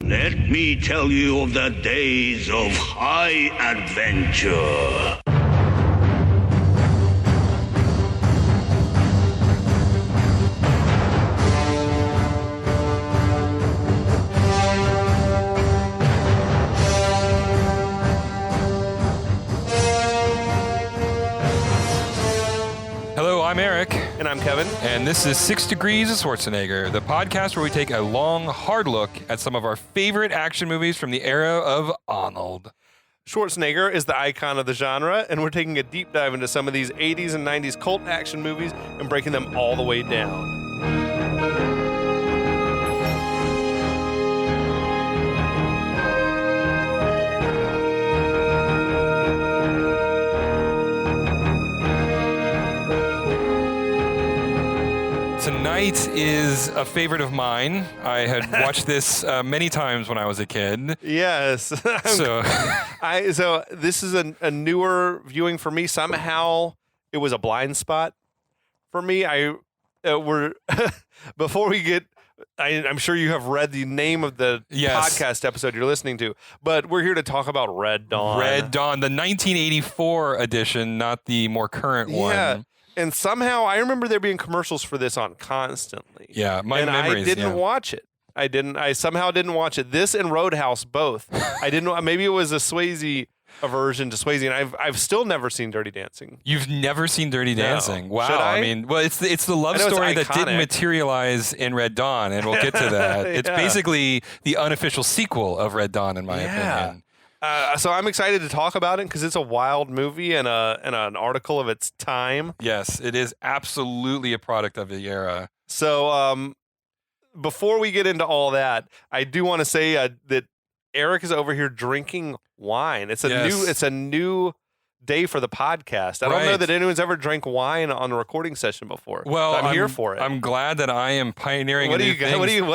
Let me tell you of the days of high adventure. Hello, I'm Eric. And I'm Kevin. And this is 6 Degrees of Schwarzenegger, the podcast where we take a long, hard look at some of our favorite action movies from the era of Arnold. Schwarzenegger is the icon of the genre, and we're taking a deep dive into some of these 80s and 90s cult action movies and breaking them all the way down. Tonight is a favorite of mine. I had watched this many times when I was a kid. Yes. So this is a newer viewing for me. Somehow it was a blind spot for me. Before we get, I'm sure you have read the name of the podcast episode you're listening to, but we're here to talk about Red Dawn. Red Dawn, the 1984 edition, not the more current one. And somehow I remember there being commercials for this on constantly. Yeah, my memories. I didn't watch it. I somehow didn't watch it. This and Roadhouse both. I didn't. Maybe it was a Swayze aversion to Swayze, and I've still never seen Dirty Dancing. You've never seen Dirty Dancing? No. Wow. Should I mean, well, it's the love story that didn't materialize in Red Dawn, and we'll get to that. It's basically the unofficial sequel of Red Dawn, in my opinion. So I'm excited to talk about it because it's a wild movie and an article of its time. Yes, it is absolutely a product of the era. So before we get into all that, I do want to say that Eric is over here drinking wine. It's a new day for the podcast. I don't know that anyone's ever drank wine on a recording session before. Well, I'm here for it. I'm glad that I am pioneering. What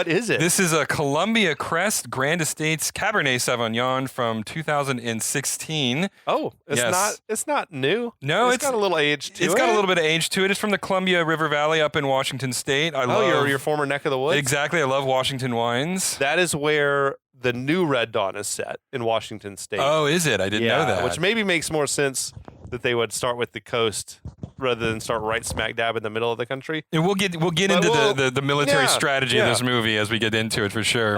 is it? This is a Columbia Crest Grand Estates Cabernet Sauvignon from 2016. Oh, it's not new. No, it's got a little age to it. It's got a little bit of age to it. It's from the Columbia River Valley up in Washington State. I love your former neck of the woods. Exactly. I love Washington wines. That is where the new Red Dawn is set, in Washington State. Oh, is it? I didn't know that. Which maybe makes more sense that they would start with the coast rather than start right smack dab in the middle of the country. And we'll get into the military strategy of this movie as we get into it for sure.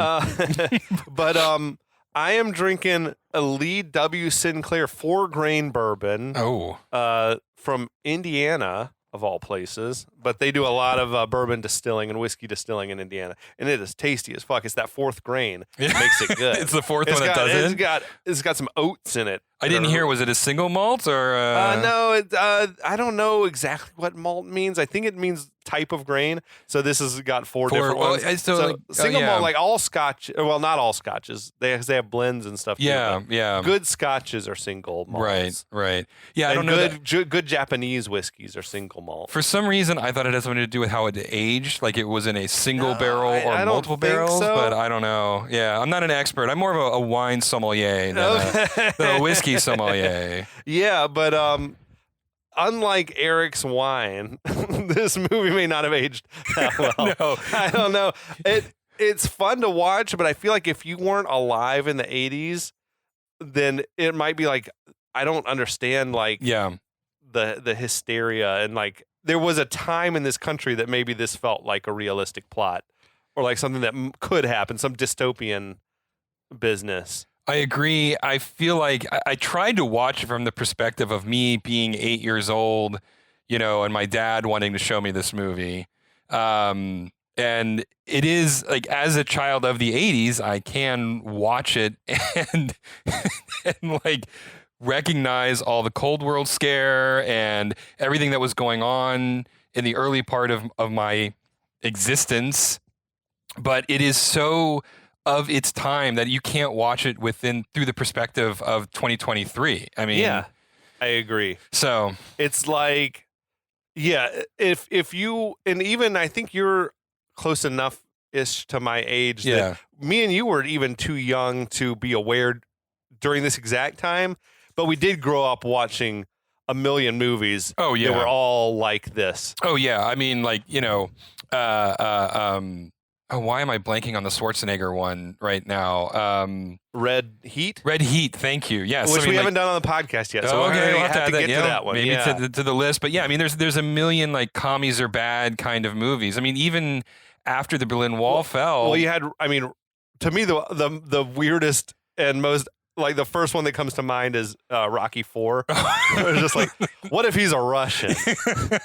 But I am drinking a Lee W. Sinclair 4-grain bourbon. From Indiana, of all places, but they do a lot of bourbon distilling and whiskey distilling in Indiana, and it is tasty as fuck. It's that 4th grain that makes it good. It's the fourth one that does it. It's got some oats in it. I didn't hear. Was it a single malt or? No, I don't know exactly what malt means. I think it means type of grain. So this has got four different ones. Single malt, like all Scotch. Well, not all Scotches. They have blends and stuff. Yeah. Good Scotches are single malts. Right. Yeah, I don't know. Good Japanese whiskeys are single malt. For some reason, I thought it had something to do with how it aged, like it was in a single barrel or multiple barrels. But I don't know. Yeah, I'm not an expert. I'm more of a wine sommelier than a whiskey sommelier. Yeah, but unlike Eric's wine, this movie may not have aged that well. No. I don't know. It's fun to watch, but I feel like if you weren't alive in the 80s, then it might be like, I don't understand the hysteria, and like there was a time in this country that maybe this felt like a realistic plot or like something that could happen, some dystopian business. I agree. I feel like I tried to watch it from the perspective of me being 8 years old, and my dad wanting to show me this movie. And it is like, as a child of the 80s, I can watch it and like recognize all the Cold War scare and everything that was going on in the early part of my existence. But it is so of its time that you can't watch it through the perspective of 2023. I mean, yeah, I agree. So it's like, if you, and even I think you're close enough-ish to my age that me and you were even too young to be aware during this exact time, but we did grow up watching a million movies that were all like this. Oh, yeah. I mean, like, Oh, why am I blanking on the Schwarzenegger one right now? Red Heat? Red Heat, thank you. Yes. Which we haven't done on the podcast yet. So okay, we'll have to get to that one. Maybe to the list. But yeah, I mean, there's a million like commies are bad kind of movies. I mean, even after the Berlin Wall fell. Well, you had, I mean, to me, the weirdest and most, like the first one that comes to mind is Rocky IV. It's just like, what if he's a Russian?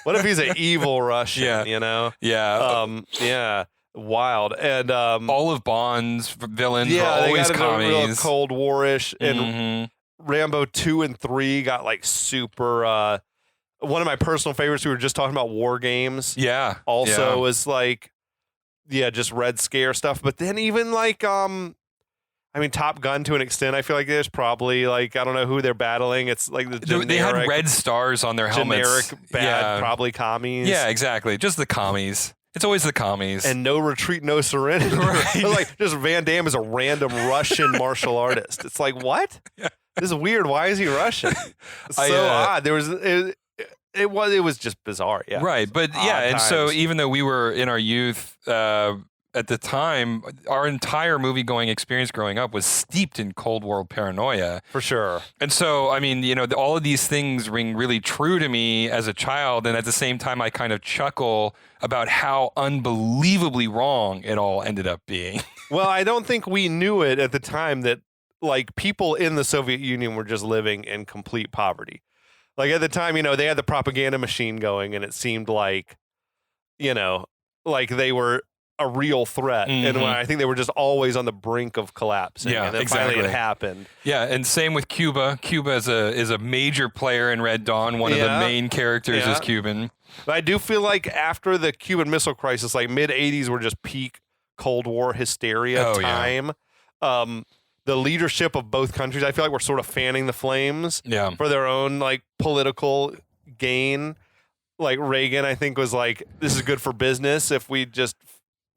What if he's an evil Russian? Yeah. You know? Yeah. Yeah. Wild. And all of Bond's villains were they always got commies. real Cold War-ish. And Rambo 2 and 3 got like super. One of my personal favorites, we were just talking about War Games. Yeah. Also was like, just Red Scare stuff. But then even like I mean, Top Gun to an extent. I feel like there's probably like, I don't know who they're battling. It's like the generic, they had red stars on their helmets. Generic bad, probably commies. Yeah, exactly. Just the commies. It's always the commies. And no retreat, no surrender. Right. Like just Van Damme is a random Russian martial artist. It's like, what? Yeah. This is weird. Why is he Russian? So odd. There was it was just bizarre. Yeah. Right. But odd and times. so even though we were in our youth at the time, our entire movie going experience growing up was steeped in Cold War paranoia. For sure. And so, I mean, you know, all of these things ring really true to me as a child. And at the same time, I kind of chuckle about how unbelievably wrong it all ended up being. Well, I don't think we knew it at the time that like people in the Soviet Union were just living in complete poverty. Like at the time, you know, they had the propaganda machine going and it seemed like, you know, like they were a real threat. And when I think they were just always on the brink of collapse. Yeah, and then exactly. finally it happened. Yeah, and same with Cuba. Cuba is a major player in Red Dawn. One of the main characters is Cuban. But I do feel like after the Cuban Missile Crisis, like mid-'80s were just peak Cold War hysteria time. Yeah. The leadership of both countries, I feel like we're sort of fanning the flames for their own like political gain. Like Reagan, I think, was like, this is good for business if we just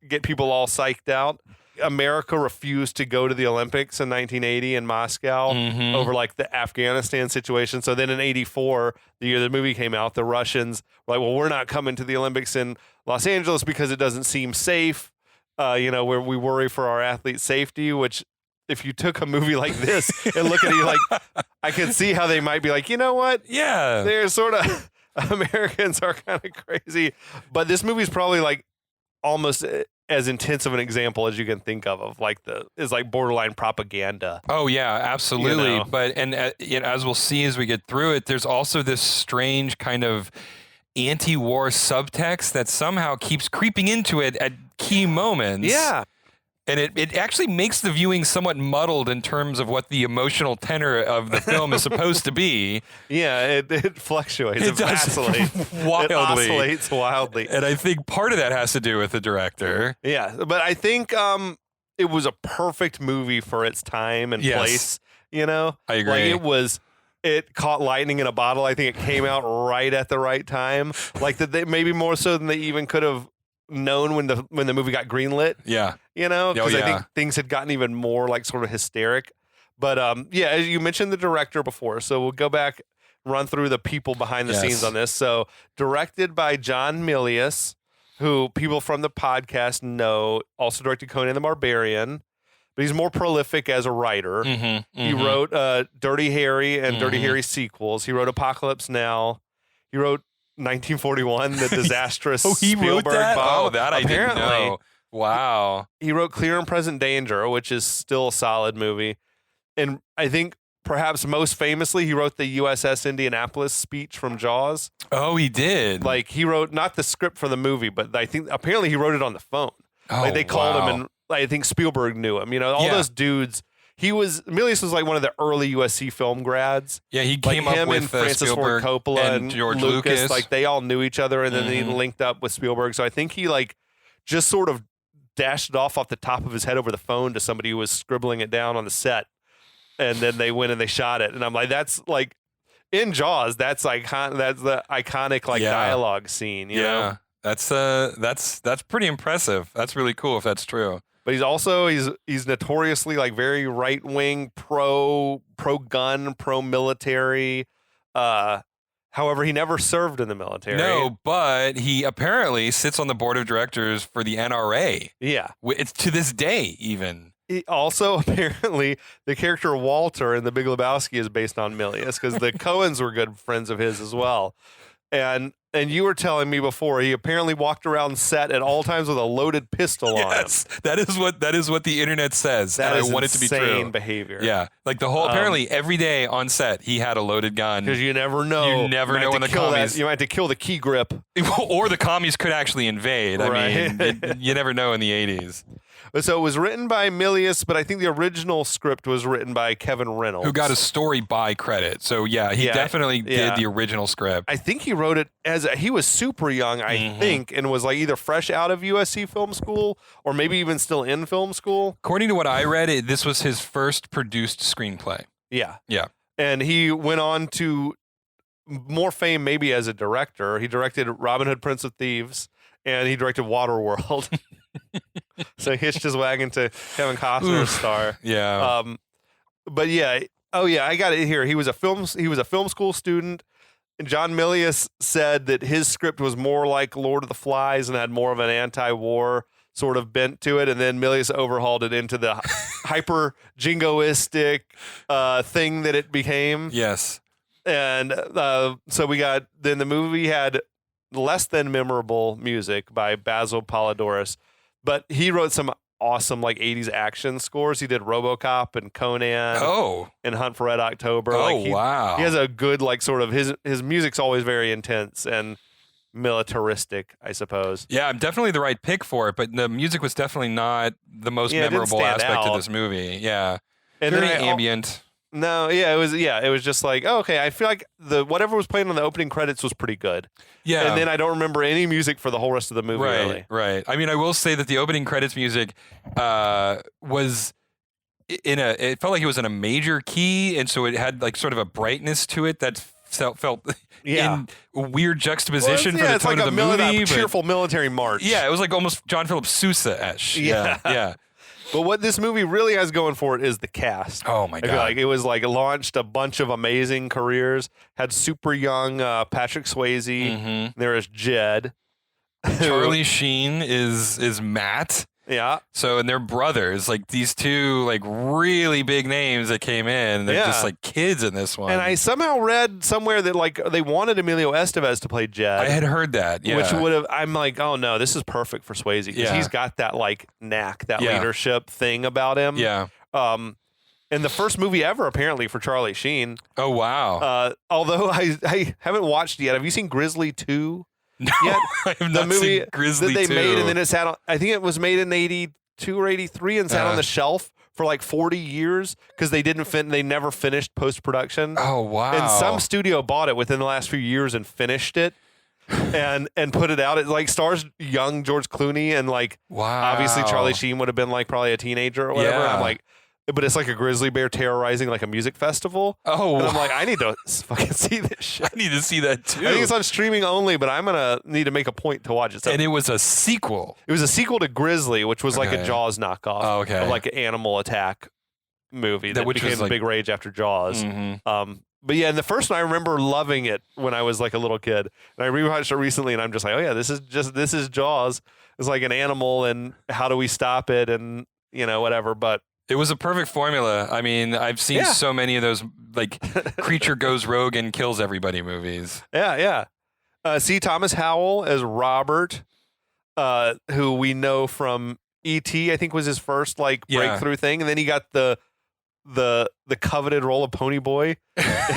get people all psyched out. America refused to go to the Olympics in 1980 in Moscow over like the Afghanistan situation. So then in 84, the year the movie came out, the Russians were like, well, we're not coming to the Olympics in Los Angeles because it doesn't seem safe. You know, where we worry for our athletes' safety, which if you took a movie like this and look at it, like, I could see how they might be like, you know what? Yeah. They're sort of, Americans are kind of crazy. But this movie's probably like almost as intense of an example as you can think of like is like borderline propaganda. Oh yeah, absolutely. You know? But you know, as we'll see as we get through it, there's also this strange kind of anti-war subtext that somehow keeps creeping into it at key moments. Yeah. And it actually makes the viewing somewhat muddled in terms of what the emotional tenor of the film is supposed to be. Yeah, it fluctuates. It vacillates wildly. It oscillates wildly. And I think part of that has to do with the director. Yeah, but I think it was a perfect movie for its time and place. You know? I agree. Like it caught lightning in a bottle. I think it came out right at the right time. Like that, maybe more so than they even could have known when the movie got greenlit. Yeah. You know, because I think things had gotten even more like sort of hysteric. But as you mentioned the director before, so we'll go back, run through the people behind the scenes on this. So directed by John Milius, who people from the podcast know, also directed Conan the Barbarian, but he's more prolific as a writer. He wrote Dirty Harry and Dirty Harry sequels. He wrote Apocalypse Now. He wrote 1941, the disastrous Spielberg wrote that? bomb. Oh, that Apparently, I didn't know. Wow. He wrote Clear and Present Danger, which is still a solid movie. And I think perhaps most famously, he wrote the USS Indianapolis speech from Jaws. Oh, he did? Like, he wrote not the script for the movie, but I think apparently he wrote it on the phone. Oh, like, they called him, and I think Spielberg knew him. You know, all those dudes. Milius was like one of the early USC film grads. Yeah, he came like up with and Francis Spielberg Ford Coppola and George Lucas. Like, they all knew each other, and then they linked up with Spielberg. So I think he like just sort of dashed it off the top of his head over the phone to somebody who was scribbling it down on the set, and then they went and they shot it. And I'm like, that's like in Jaws. That's the iconic like dialogue scene. You know? That's pretty impressive. That's really cool if that's true. But he's notoriously like very right wing, pro gun, pro military. However, he never served in the military. No, but he apparently sits on the board of directors for the NRA. Yeah. It's to this day, even. He also, apparently, the character Walter in The Big Lebowski is based on Milius because the Coens were good friends of his as well. And you were telling me before he apparently walked around set at all times with a loaded pistol on him. Yes, that is what the internet says. That and is I want it to be true. insane behavior. Yeah, like the whole apparently every day on set he had a loaded gun Because you never know. You never know when the commies. You might have to kill the key grip, or the commies could actually invade. Right. I mean, you never know in the 80s. So it was written by Milius, but I think the original script was written by Kevin Reynolds, Who got a story by credit. So he definitely did the original script. I think he wrote it as he was super young, I think, and was like either fresh out of USC film school or maybe even still in film school. According to what I read, this was his first produced screenplay. Yeah. Yeah. And he went on to more fame maybe as a director. He directed Robin Hood, Prince of Thieves, and he directed Waterworld. So he hitched his wagon to Kevin Costner's star. Yeah. But yeah. Oh yeah, I got it here. He was a film school student. And John Milius said that his script was more like Lord of the Flies and had more of an anti-war sort of bent to it. And then Milius overhauled it into the hyper jingoistic thing that it became. Yes. And so then the movie had less than memorable music by Basil Polidoris, but he wrote some awesome like 80s action scores. He did RoboCop and Conan and Hunt for Red October. Wow. He has a good like sort of his music's always very intense and militaristic, I suppose. Yeah, I'm definitely the right pick for it, but the music was definitely not the most memorable aspect of this movie. Yeah. And very then ambient. No, it was just like, oh, okay, I feel like whatever was playing on the opening credits was pretty good. Yeah. And then I don't remember any music for the whole rest of the movie, really. Right. I mean, I will say that the opening credits music was it felt like it was in a major key, and so it had like sort of a brightness to it that felt in weird juxtaposition for the tone of the movie. A cheerful military march. Yeah, it was like almost John Philip Sousa-ish. Yeah. But what this movie really has going for it is the cast. Oh my god! I feel like it was like launched a bunch of amazing careers. Had super young Patrick Swayze. Mm-hmm. There is Jed. Charlie Sheen is Matt. Yeah. So and they're brothers, like these two like really big names that came in. They're just like kids in this one. And I somehow read somewhere that like they wanted Emilio Estevez to play Jed. I had heard that, yeah. Which would have. I'm like, oh no, this is perfect for Swayze because he's got that like knack, that leadership thing about him. Yeah. And the first movie ever apparently for Charlie Sheen. Oh wow. Although I haven't watched it yet. Have you seen Grizzly 2? No, yet? I have not seen Grizzly that they 2. made, and then it sat on, I think it was made in 82 or 83 and sat on the shelf for like 40 years because they never finished post-production. Oh, wow. And some studio bought it within the last few years and finished it and put it out. It like stars young George Clooney and like obviously Charlie Sheen would have been like probably a teenager or whatever. Yeah. I'm like, but it's like a grizzly bear terrorizing like a music festival. Oh, and I'm like, I need to fucking see this shit. I need to see that too. I think it's on streaming only, but I'm gonna need to make a point to watch it. So and it was a sequel. It was a sequel to Grizzly, which was like a Jaws knockoff. Oh, okay. Of like an animal attack movie that which became was the like, big rage after Jaws. Mm-hmm. But yeah, and the first one I remember loving it when I was like a little kid, and I rewatched it recently, and I'm just like, oh yeah, this is Jaws. It's like an animal, and how do we stop it, and whatever. But it was a perfect formula. I mean, I've seen so many of those like creature goes rogue and kills everybody movies. Yeah. C. Thomas Howell as Robert, who we know from E.T. I think was his first like breakthrough thing, and then he got the coveted role of Pony Boy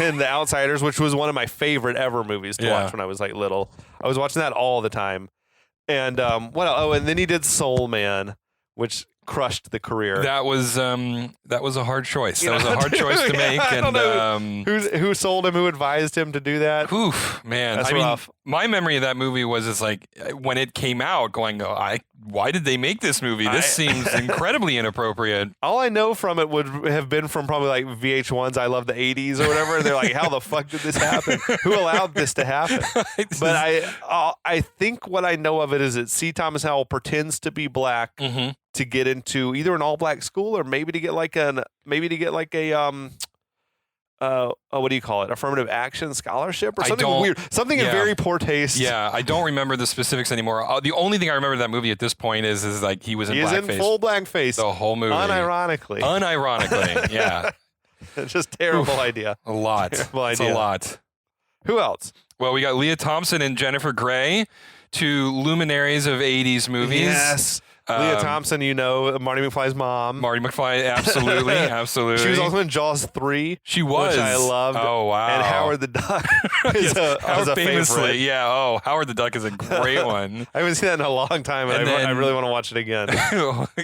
in The Outsiders, which was one of my favorite ever movies to watch when I was like little. I was watching that all the time. And what else? Oh, and then he did Soul Man, which crushed the career. That was a hard choice. That was a hard choice to make. I don't know who sold him, who advised him to do that. Oof, man. That's mean, rough. my memory of that movie was it's like when it came out, going, why did they make this movie? This seems incredibly inappropriate. All I know from it would have been from probably like VH1's I Love the 80s or whatever. And they're like, how the fuck did this happen? Who allowed this to happen? But I think what I know of it is that C. Thomas Howell pretends to be black to get into either an all black school or maybe to get like a what do you call it? Affirmative action scholarship or something weird. Something in very poor taste. Yeah, I don't remember the specifics anymore. The only thing I remember of that movie at this point is like he was in blackface. He is in full blackface. The whole movie. Unironically. Yeah. It's just a terrible idea. A lot. Terrible it's idea. a lot. Who else? Well, we got Leah Thompson and Jennifer Grey, two luminaries of 80s movies. Yes. Leah Thompson, Marty McFly's mom. Marty McFly, absolutely, absolutely. She was also in Jaws 3. She was. Which I loved. Oh, wow. And Howard the Duck is Howard a famously, favorite. Yeah, oh, Howard the Duck is a great one. I haven't seen that in a long time, and I really want to watch it again.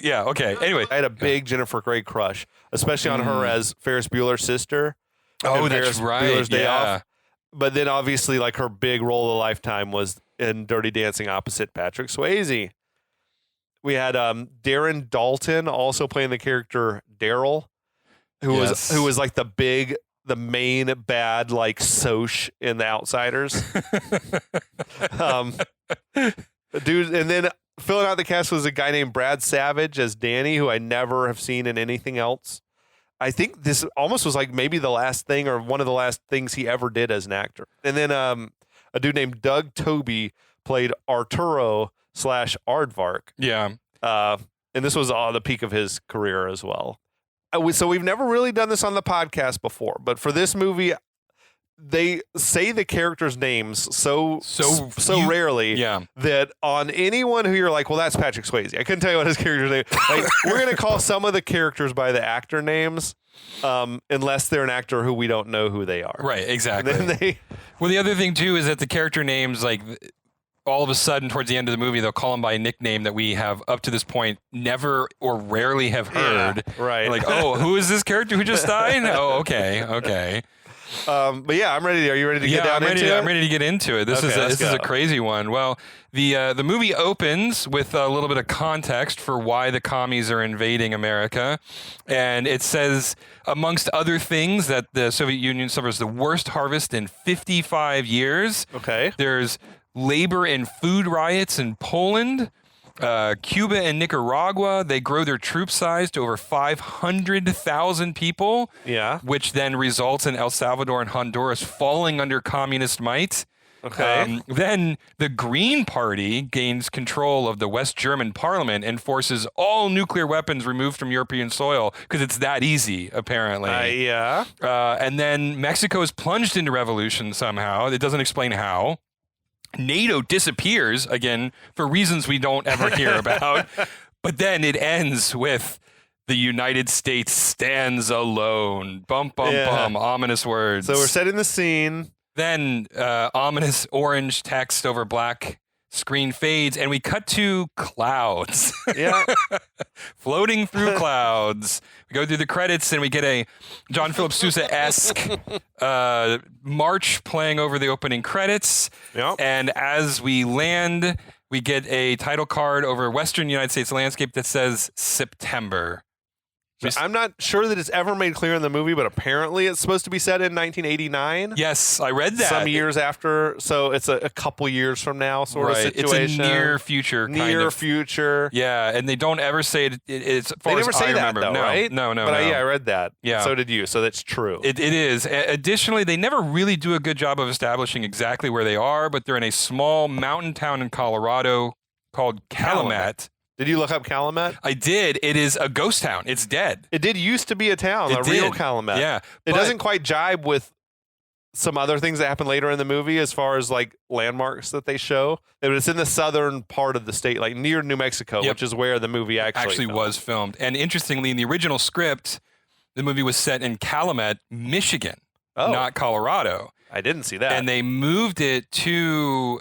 Yeah, okay. Anyway. I had a big Jennifer Grey crush, especially on her as Ferris Bueller's sister. Oh, that's Ferris right. Bueller's Day yeah. Off. But then obviously like her big role of a lifetime was in Dirty Dancing opposite Patrick Swayze. We had Darren Dalton also playing the character Daryl, who was like the main bad like Soch in The Outsiders. Dude, and then filling out the cast was a guy named Brad Savage as Danny, who I never have seen in anything else. I think this almost was like maybe the last thing or one of the last things he ever did as an actor. And then a dude named Doug Toby played Arturo / Aardvark. Yeah. And this was the peak of his career as well. So we've never really done this on the podcast before, but for this movie, they say the characters' names so rarely that on anyone who you're like, well, that's Patrick Swayze. I couldn't tell you what his character's name. Like, we're going to call some of the characters by the actor names, unless they're an actor who we don't know who they are. Right, exactly. Well, the other thing too is that the character names, like, all of a sudden towards the end of the movie, they'll call them by a nickname that we have up to this point never or rarely have heard. Yeah, right. Like, oh, who is this character who just died? Oh, okay. But yeah, I'm ready. Are you ready to get down into it? I'm ready to get into it. This is a crazy one. Well, the movie opens with a little bit of context for why the commies are invading America, and it says, amongst other things, that the Soviet Union suffers the worst harvest in 55 years. Okay. There's labor and food riots in Poland. Cuba and Nicaragua, they grow their troop size to over 500,000 people, which then results in El Salvador and Honduras falling under communist might. Okay. Then the Green Party gains control of the West German parliament and forces all nuclear weapons removed from European soil because it's that easy, apparently. And then Mexico is plunged into revolution somehow. It doesn't explain how. NATO disappears, again, for reasons we don't ever hear about. But then it ends with the United States stands alone. Bum, bum, ominous words. So we're setting the scene. Then ominous orange text over black screen fades, and we cut to clouds. Yeah. Floating through clouds. We go through the credits, and we get a John Philip Sousa-esque march playing over the opening credits. Yep. And as we land, we get a title card over Western United States landscape that says September. I'm not sure that it's ever made clear in the movie, but apparently it's supposed to be set in 1989. Yes, I read that. Some years after, so it's a couple years from now sort of situation. It's a near future kind of. Future. Yeah, and they don't ever say it's as far they never as say I that, remember. though, No, right? No. But I read that. Yeah. So did you, so that's true. It is. Additionally, they never really do a good job of establishing exactly where they are, but they're in a small mountain town in Colorado called Calumet. Did you look up Calumet? I did. It is a ghost town. It's dead. It did used to be a town, real Calumet. Yeah. It doesn't quite jibe with some other things that happen later in the movie as far as like landmarks that they show. It's in the southern part of the state, like near New Mexico, which is where the movie actually was filmed. And interestingly, in the original script, the movie was set in Calumet, Michigan, not Colorado. I didn't see that. And they moved it to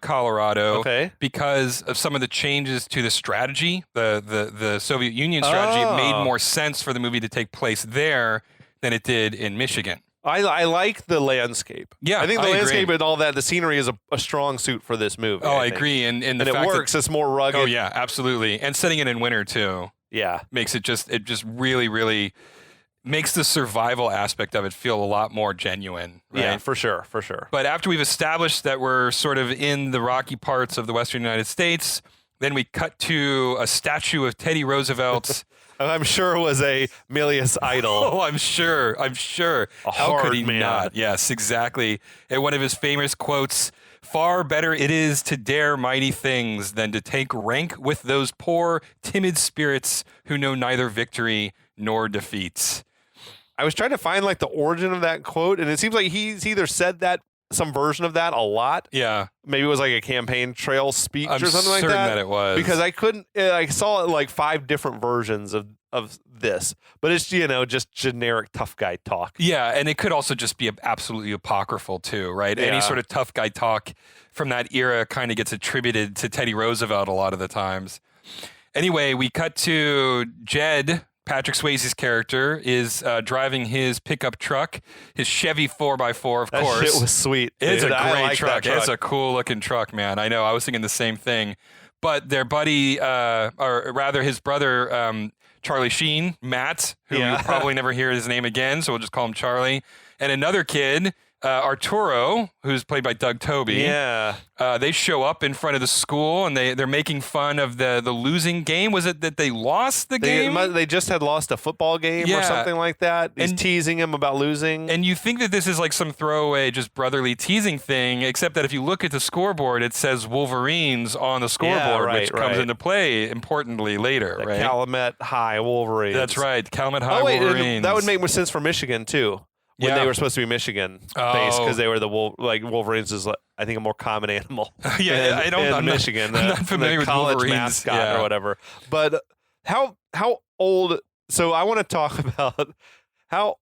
Colorado because of some of the changes to the strategy. The Soviet Union strategy made more sense for the movie to take place there than it did in Michigan. I like the landscape. Yeah, I think the landscape and all that, the scenery is a strong suit for this movie. I agree. And the fact it works. It's more rugged. Oh, yeah, absolutely. And setting it in winter, too. Yeah. Makes it just really, really makes the survival aspect of it feel a lot more genuine. Right? Yeah, for sure. But after we've established that we're sort of in the rocky parts of the Western United States, then we cut to a statue of Teddy Roosevelt I'm sure was a Milius idol. Oh, I'm sure. A How could he hard man. not? Yes, exactly. And one of his famous quotes, "Far better it is to dare mighty things than to take rank with those poor, timid spirits who know neither victory nor defeats." I was trying to find like the origin of that quote, and it seems like he's either said that, some version of that a lot. Yeah. Maybe it was like a campaign trail speech I'm or something like certain that. that it was. Because I couldn't, I saw like 5 different versions of this, but it's, just generic tough guy talk. Yeah, and it could also just be absolutely apocryphal too, right? Yeah. Any sort of tough guy talk from that era kind of gets attributed to Teddy Roosevelt a lot of the times. Anyway, we cut to Jed. Patrick Swayze's character is driving his pickup truck, his Chevy 4x4, of course. That shit was sweet. It's dude. a I great like truck. that truck. It's a cool looking truck, man. I know. I was thinking the same thing. But their buddy, or rather his brother, Charlie Sheen, Matt, who you'll probably never hear his name again, so we'll just call him Charlie, and another kid, Arturo, who's played by Doug Toby. Yeah. They show up in front of the school, and they're making fun of the losing game. Was it that they lost the game? They just had lost a football game or something like that. He's teasing him about losing. And you think that this is like some throwaway, just brotherly teasing thing, except that if you look at the scoreboard, it says Wolverines on the scoreboard, which comes into play importantly later, the right? Calumet High Wolverines. That's right. Calumet High And Wolverines. that would make more sense for Michigan, too. When they were supposed to be Michigan based, because they were the Wolverines is I think a more common animal. I'm Michigan. I'm not familiar with college Wolverines mascot or whatever. But how old? So I want to talk about how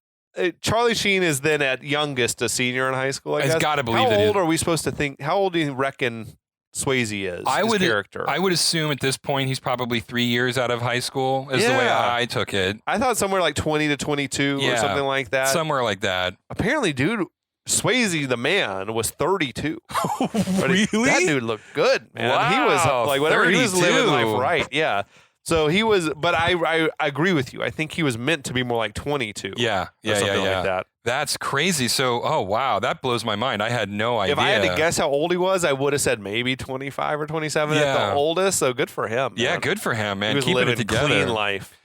Charlie Sheen is then at youngest a senior in high school. I've got to believe How old are we supposed to think? How old do you reckon Swayze is? His character. I would assume at this point he's probably 3 years out of high school. Is the way I took it. I thought somewhere like 20 to 22 or something like that. Somewhere like that. Apparently, dude, Swayze the man was 32. Really? That dude looked good, man. Wow, he was like whatever 32. he was living life right. Yeah. So he was, but I agree with you. I think he was meant to be more like 22. Yeah. Like that. That's crazy. So, oh wow, that blows my mind. I had no idea. If I had to guess how old he was, I would have said maybe 25 or 27 at the oldest. So good for him. Yeah, man. good for him, man. He was Keeping living it together. Clean life.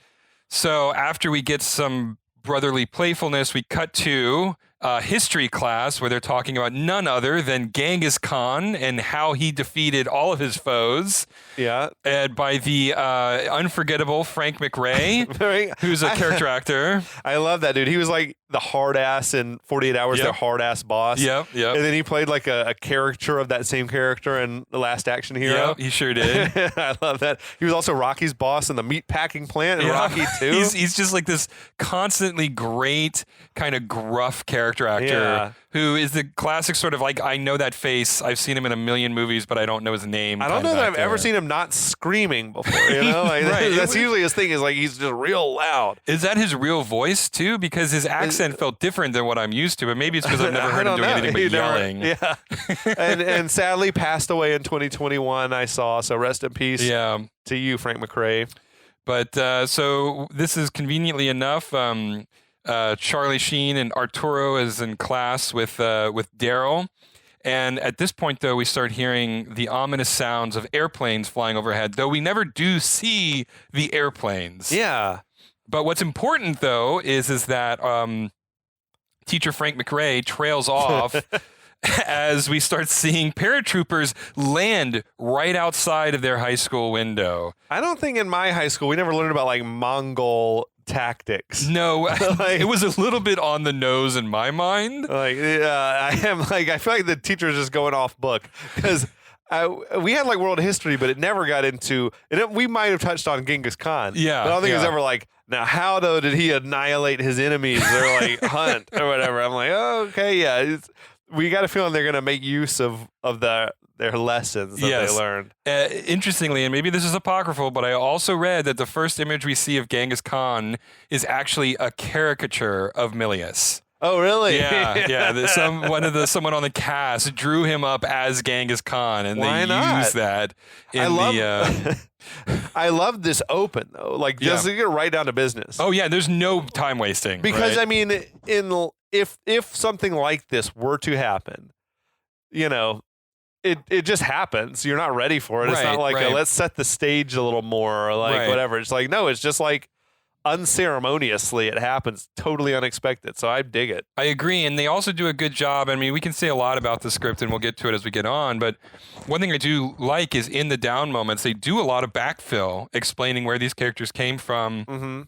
So after we get some brotherly playfulness, we cut to history class where they're talking about none other than Genghis Khan and how he defeated all of his foes. Yeah. And by the unforgettable Frank McRae, who's a character actor. I love that dude. He was like the hard ass in 48 Hours, their hard ass boss. Yep. And then he played like a caricature of that same character in The Last Action Hero. Yep, he sure did. I love that. He was also Rocky's boss in the meat packing plant in Rocky 2. He's just like this constantly great kind of gruff character actor who is the classic sort of like, I know that face. I've seen him in a million movies, but I don't know his name. I don't know that I've ever seen him not screaming before, you know? Like, right. That's usually his thing, is like he's just real loud. Is that his real voice too? Because his accent felt different than what I'm used to, but maybe it's because I've never heard him do anything but yelling. Yeah. and sadly passed away in 2021, I saw. So rest in peace to you, Frank McRae. But so this is conveniently enough. Charlie Sheen and Arturo is in class with Daryl. And at this point, though, we start hearing the ominous sounds of airplanes flying overhead, though we never do see the airplanes. Yeah. But what's important, though, is that teacher Frank McRae trails off as we start seeing paratroopers land right outside of their high school window. I don't think in my high school we never learned about like Mongol tactics. No, it was a little bit on the nose in my mind. I feel like the teacher is just going off book, because we had like world history, but it never got into. We might have touched on Genghis Khan. Yeah, but I don't think it was ever like, now how though did he annihilate his enemies or like hunt or whatever. I'm like, oh, okay, yeah. We got a feeling they're gonna make use of their lessons that they learned. Interestingly, and maybe this is apocryphal, but I also read that the first image we see of Genghis Khan is actually a caricature of Milius. Oh, really? Yeah. Someone on the cast drew him up as Genghis Khan, and they used that in I love this open though. Like, just to get right down to business. Oh yeah, there's no time wasting. Because right? I mean, if something like this were to happen, you know, it just happens. You're not ready for it. It's not like let's set the stage a little more or like whatever. It's like, no, it's just like unceremoniously it happens, totally unexpected. So I dig it. I agree, and they also do a good job. I mean, we can say a lot about the script, and we'll get to it as we get on, but one thing I do like is in the down moments, they do a lot of backfill explaining where these characters came from. Mm-hmm.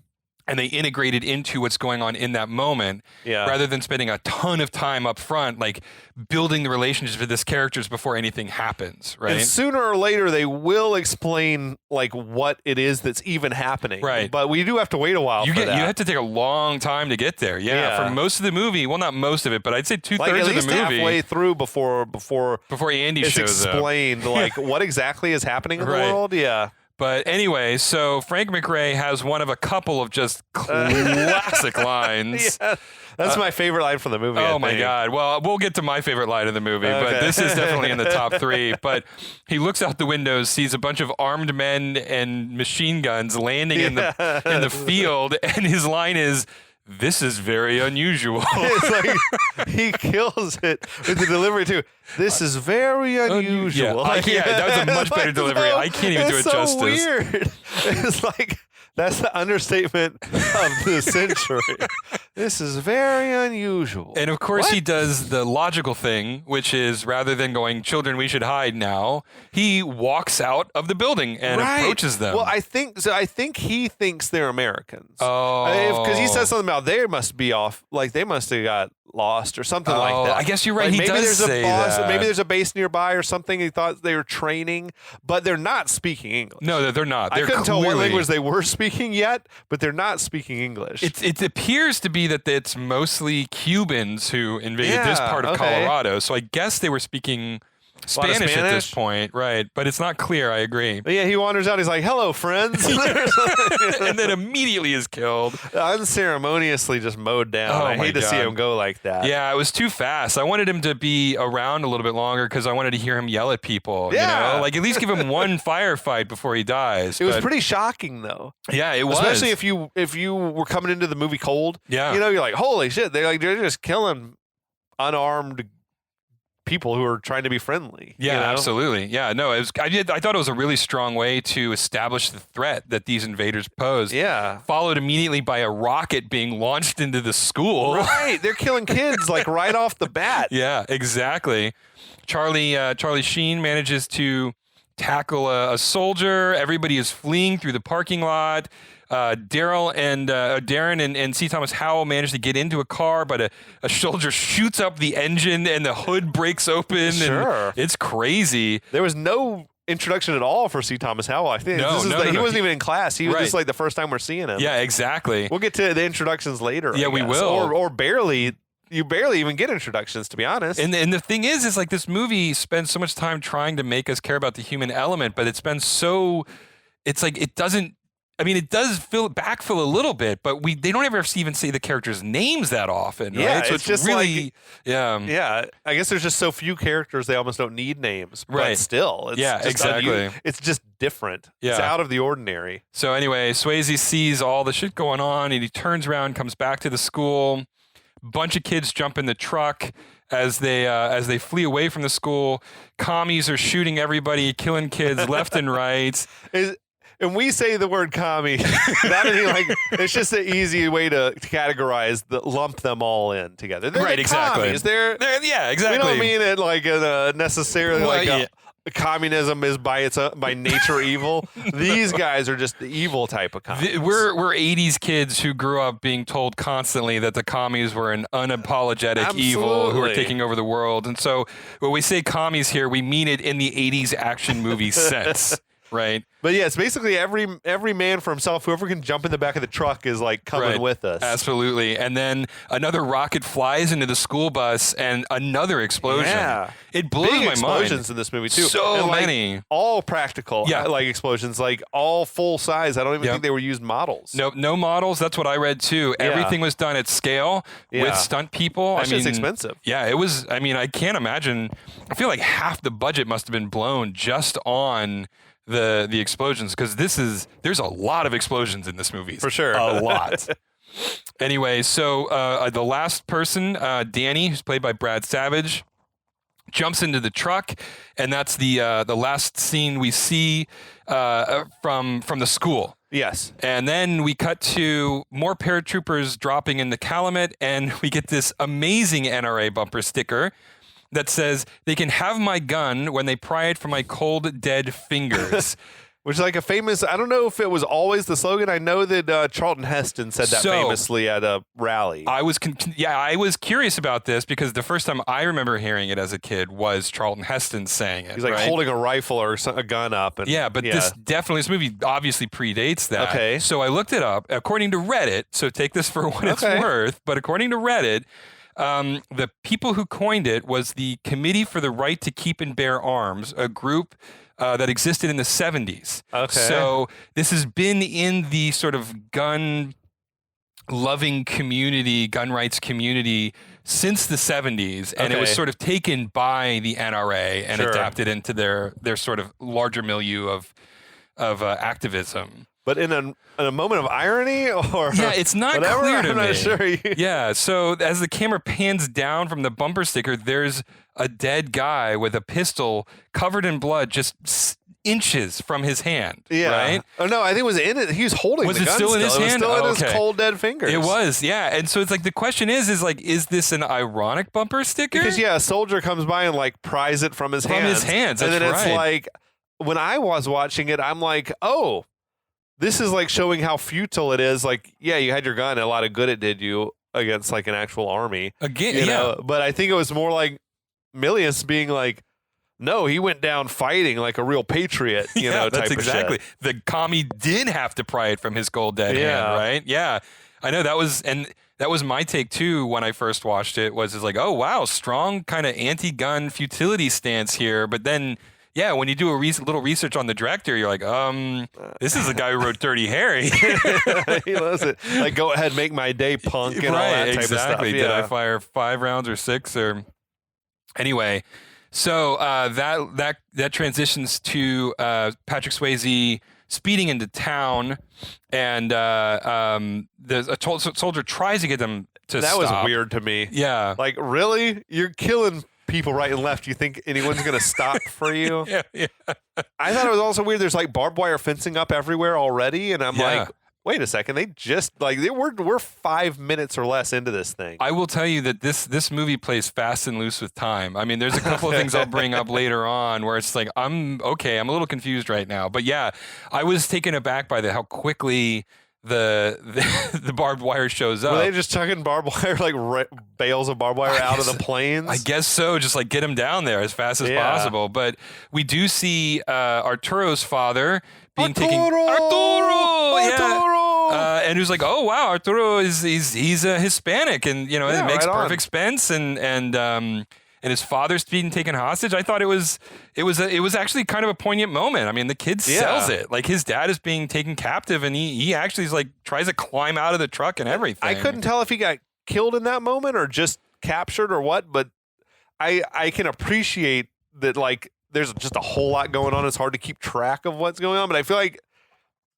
And they integrate it into what's going on in that moment, rather than spending a ton of time up front, like building the relationships with these characters before anything happens, right? And sooner or later, they will explain like what it is that's even happening, right? But we do have to wait a while. You have to take a long time to get there. Yeah, for most of the movie, well, not most of it, but I'd say 2/3 like of the movie, halfway through before Andy it's shows explained, like what exactly is happening in the world. Yeah. But anyway, so Frank McRae has one of a couple of just classic lines. Yeah, that's my favorite line from the movie. Oh my God. Well, we'll get to my favorite line of the movie, but this is definitely in the top 3. But he looks out the windows, sees a bunch of armed men and machine guns landing in the field, and his line is, "This is very unusual." It's like he kills it with the delivery too. This is very unusual. That was a much better delivery. I can't even do it justice. It's so weird. It's like that's the understatement of the century. This is very unusual. And of course, he does the logical thing, which is rather than going, "Children, we should hide now," he walks out of the building and approaches them. Well, I think he thinks they're Americans. Oh, because he says something about they must be off, like they must have got lost or something like that. I guess you're right. Like he does say that. Maybe there's a base nearby or something. He thought they were training, but they're not speaking English. No, they're not. I couldn't tell what language they were speaking yet, but they're not speaking English. It appears to be that it's mostly Cubans who invaded this part of Colorado. So I guess they were speaking Spanish at this point, right? But it's not clear. I agree. But yeah, he wanders out. He's like, "Hello, friends," and then immediately is killed, unceremoniously just mowed down. I hate to see him go like that. Yeah, it was too fast. I wanted him to be around a little bit longer because I wanted to hear him yell at people. Yeah, you know? Like at least give him one firefight before he dies. It was pretty shocking, though. Yeah, it was. Especially if you were coming into the movie cold. Yeah, you know, you're like, "Holy shit!" They're just killing unarmed people who are trying to be friendly. Yeah, you know? Absolutely. Yeah, no, it was. I thought it was a really strong way to establish the threat that these invaders posed. Yeah, followed immediately by a rocket being launched into the school. Right, they're killing kids like right off the bat. Yeah, exactly. Charlie Sheen manages to tackle a soldier. Everybody is fleeing through the parking lot. Darren and C. Thomas Howell manage to get into a car, but a soldier shoots up the engine and the hood breaks open. Sure. And it's crazy. There was no introduction at all for C. Thomas Howell. I think he wasn't even in class. He was just like the first time we're seeing him. Yeah, exactly. We'll get to the introductions later. Yeah, we will. Or barely. You barely even get introductions, to be honest. And the thing is like this movie spends so much time trying to make us care about the human element, but it's like it doesn't. I mean, it does backfill a little bit, but they don't ever even say the characters' names that often, right? Yeah, so it's just really, yeah. I guess there's just so few characters they almost don't need names, right? But still, it's just exactly. It's just different. Yeah. It's out of the ordinary. So anyway, Swayze sees all the shit going on, and he turns around, comes back to the school. Bunch of kids jump in the truck as they flee away from the school. Commies are shooting everybody, killing kids left and right. And we say the word commie, it's just an easy way to categorize, lump them all in together. They're exactly. Commies. Yeah, exactly. We don't mean it like necessarily communism is by nature evil. These guys are just the evil type of commies. We're 80s kids who grew up being told constantly that the commies were an unapologetic evil who were taking over the world. And so when we say commies here, we mean it in the 80s action movie sense. Right. But yeah, it's basically every man for himself. Whoever can jump in the back of the truck is like coming with us. Absolutely. And then another rocket flies into the school bus and another explosion. Yeah. It blows my mind. Explosions in this movie too. So many. All practical. Yeah. Like explosions, like all full size. I don't even think they were used models. Nope. No models. That's what I read too. Yeah. Everything was done at scale with stunt people. That shit's expensive. Yeah. It was. I mean, I can't imagine. I feel like half the budget must have been blown just on the explosions, because there's a lot of explosions in this movie. For sure. A lot. Anyway, so the last person, Danny, who's played by Brad Savage, jumps into the truck, and that's the last scene we see from the school. Yes. And then we cut to more paratroopers dropping in the Calumet, and we get this amazing NRA bumper sticker that says, "They can have my gun when they pry it from my cold, dead fingers." Which is like a famous, I don't know if it was always the slogan. I know that Charlton Heston said that famously at a rally. I was curious about this because the first time I remember hearing it as a kid was Charlton Heston saying it. He's like holding a rifle or a gun up. And, this movie obviously predates that. Okay. So I looked it up. According to Reddit, so take this for what it's worth, but according to Reddit, the people who coined it was the Committee for the Right to Keep and Bear Arms, a group that existed in the 70s. Okay. So this has been in the sort of gun-loving community, gun rights community since the 70s, and it was sort of taken by the NRA and adapted into their sort of larger milieu of activism. But in a moment of irony, or it's not whatever, clear to I'm me. not sure. Yeah, so as the camera pans down from the bumper sticker, there's a dead guy with a pistol covered in blood, just inches from his hand. Yeah. Right? Oh no, I think it was in it. He was holding. Was the it gun still in his hand? It was still in Okay. his cold dead fingers. It was, yeah. And so it's like the question is this an ironic bumper sticker? Because a soldier comes by and like pries it from his hands. From his hands, and that's then it's right. like when I was watching it, I'm like, oh. This is like showing how futile it is. Like, yeah, you had your gun, and a lot of good it did you against like an actual army. Again, you know? But I think it was more like Milius being like, no, he went down fighting like a real patriot, you know, that's type exactly. of shit. The commie did have to pry it from his cold dead hand, right? Yeah. I know that was my take too when I first watched it, was like, oh wow, strong kind of anti-gun futility stance here, but then when you do a little research on the director, you're like, this is the guy who wrote Dirty Harry. He loves it. Like, go ahead, make my day, punk, and all that type of stuff. Did I fire 5 rounds or 6 or anyway? So that transitions to Patrick Swayze speeding into town, and a soldier tries to get them to stop. That was weird to me. Yeah, like really, you're killing people right and left. You think anyone's going to stop for you? Yeah. I thought it was also weird. There's like barbed wire fencing up everywhere already, and I'm like, wait a second. They just we're 5 minutes or less into this thing. I will tell you that this movie plays fast and loose with time. I mean, there's a couple of things I'll bring up later on where it's like I'm a little confused right now, but yeah, I was taken aback by how quickly the barbed wire shows up. Were they just chucking barbed wire, like bales of barbed wire out of the planes? I guess so. Just like get him down there as fast as possible. But we do see Arturo's father being taken. Arturo! Yeah. And who's like, oh wow, Arturo he's a Hispanic, and it makes perfect sense. And his father's being taken hostage. I thought it was actually kind of a poignant moment. I mean, the kid sells it. Like his dad is being taken captive, and he actually is like tries to climb out of the truck and everything. I couldn't tell if he got killed in that moment or just captured or what, but I can appreciate that. Like, there's just a whole lot going on. It's hard to keep track of what's going on, but I feel like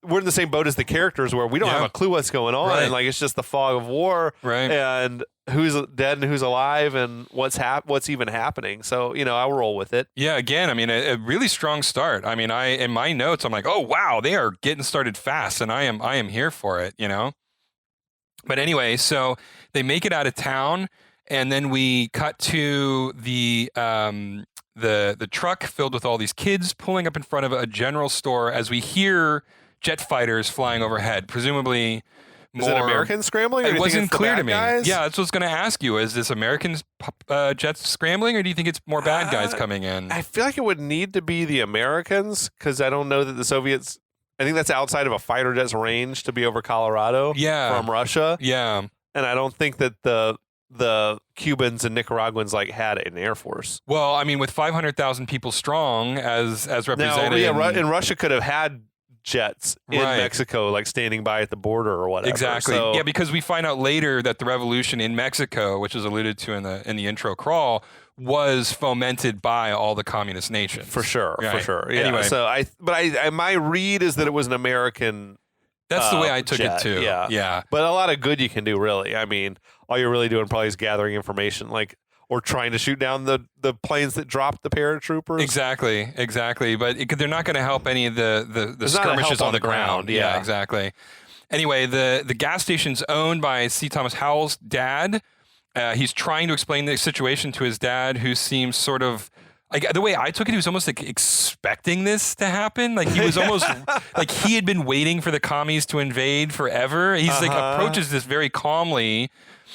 we're in the same boat as the characters where we don't have a clue what's going on. Right. And like, it's just the fog of war, and who's dead and who's alive and what's even happening. So, I'll roll with it. Yeah. Again, I mean, a really strong start. I mean, in my notes, I'm like, oh wow, they are getting started fast, and I am here for it, But anyway, so they make it out of town, and then we cut to the truck filled with all these kids pulling up in front of a general store as we hear jet fighters flying overhead, presumably. Is it Americans scrambling? Or it wasn't clear to me. Guys? Yeah, that's what I was going to ask you. Is this Americans jets scrambling, or do you think it's more bad guys coming in? I feel like it would need to be the Americans, because I don't know that the Soviets. I think that's outside of a fighter jet's range to be over Colorado. From Russia. Yeah, and I don't think that the Cubans and Nicaraguans had an air force. Well, I mean, with 500,000 people strong as represented. And Russia could have had jets in Mexico, standing by at the border or whatever. Exactly. So, yeah, because we find out later that the revolution in Mexico, which is alluded to in the intro crawl, was fomented by all the communist nations. For sure. Right? For sure. Yeah. Anyway, so my read is that it was an American. That's the way I took jet. it too. Yeah. Yeah. But a lot of good you can do, really. I mean, all you're really doing probably is gathering information, or trying to shoot down the planes that dropped the paratroopers. Exactly. But they're not going to help any of the skirmishes on the ground. Yeah, exactly. Anyway, the gas station's owned by C. Thomas Howell's dad. He's trying to explain the situation to his dad, who seems sort of the way I took it, he was almost like expecting this to happen. Like he was almost like he had been waiting for the commies to invade forever. He's like approaches this very calmly.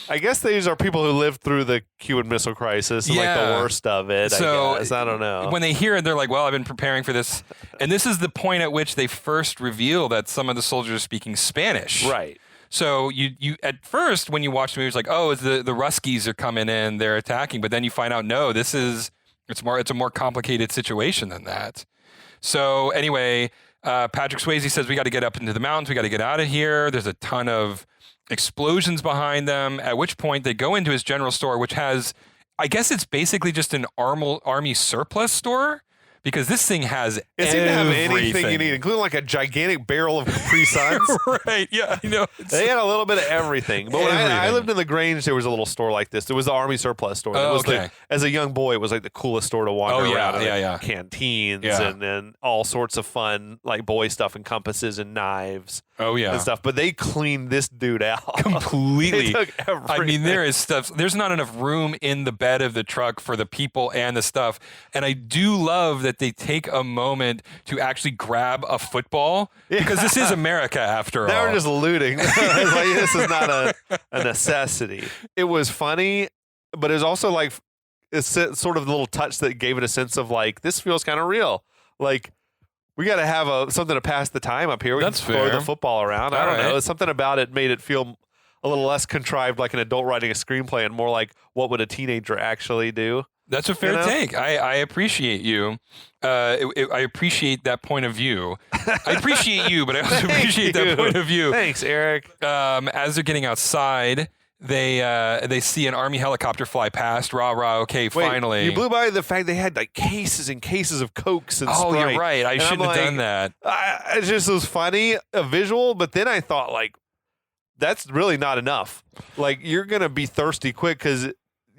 I guess these are people who lived through the Cuban Missile Crisis and like the worst of it. So I guess. I don't know. When they hear it, they're like, well, I've been preparing for this. And this is the point at which they first reveal that some of the soldiers are speaking Spanish. Right. So you at first, when you watch the movie, it's like, oh, it's the Ruskies are coming in, they're attacking. But then you find out, no, it's a more complicated situation than that. So anyway, Patrick Swayze says, we got to get up into the mountains. We got to get out of here. There's a ton of explosions behind them, at which point they go into his general store, which has, I guess it's basically just an army surplus store, because this thing has it seemed to have anything you need, including like a gigantic barrel of Capri Suns. Right, yeah, I know. They had a little bit of everything. But when I lived in the Grange, there was a little store like this. There was the Army Surplus store. Oh, okay. As a young boy, it was like the coolest store to wander around. Yeah. Canteens and then all sorts of fun like boy stuff and compasses and knives. Oh, yeah. And stuff. But they cleaned this dude out. Completely. They took everything. I mean, there is stuff. There's not enough room in the bed of the truck for the people and the stuff. And I do love that they take a moment to actually grab a football, because this is America after all. They were just looting. Like, this is not a necessity. It was funny, but it was also like it's sort of the little touch that gave it a sense of like, this feels kind of real. Like, we got to have something to pass the time up here. We That's can throw fair. the football around. I don't know. Something about it made it feel a little less contrived, like an adult writing a screenplay, and more like what would a teenager actually do. That's a fair take. I appreciate you. I appreciate that point of view. I appreciate you, but I also appreciate that point of view. Thanks, Eric. As they're getting outside, they see an Army helicopter fly past. Rah, rah, okay, finally. You blew by the fact they had like cases and cases of Cokes and Sprite. Oh, you're right. I shouldn't have done that. It just was funny, a visual, but then I thought, like, that's really not enough. Like, you're going to be thirsty quick, because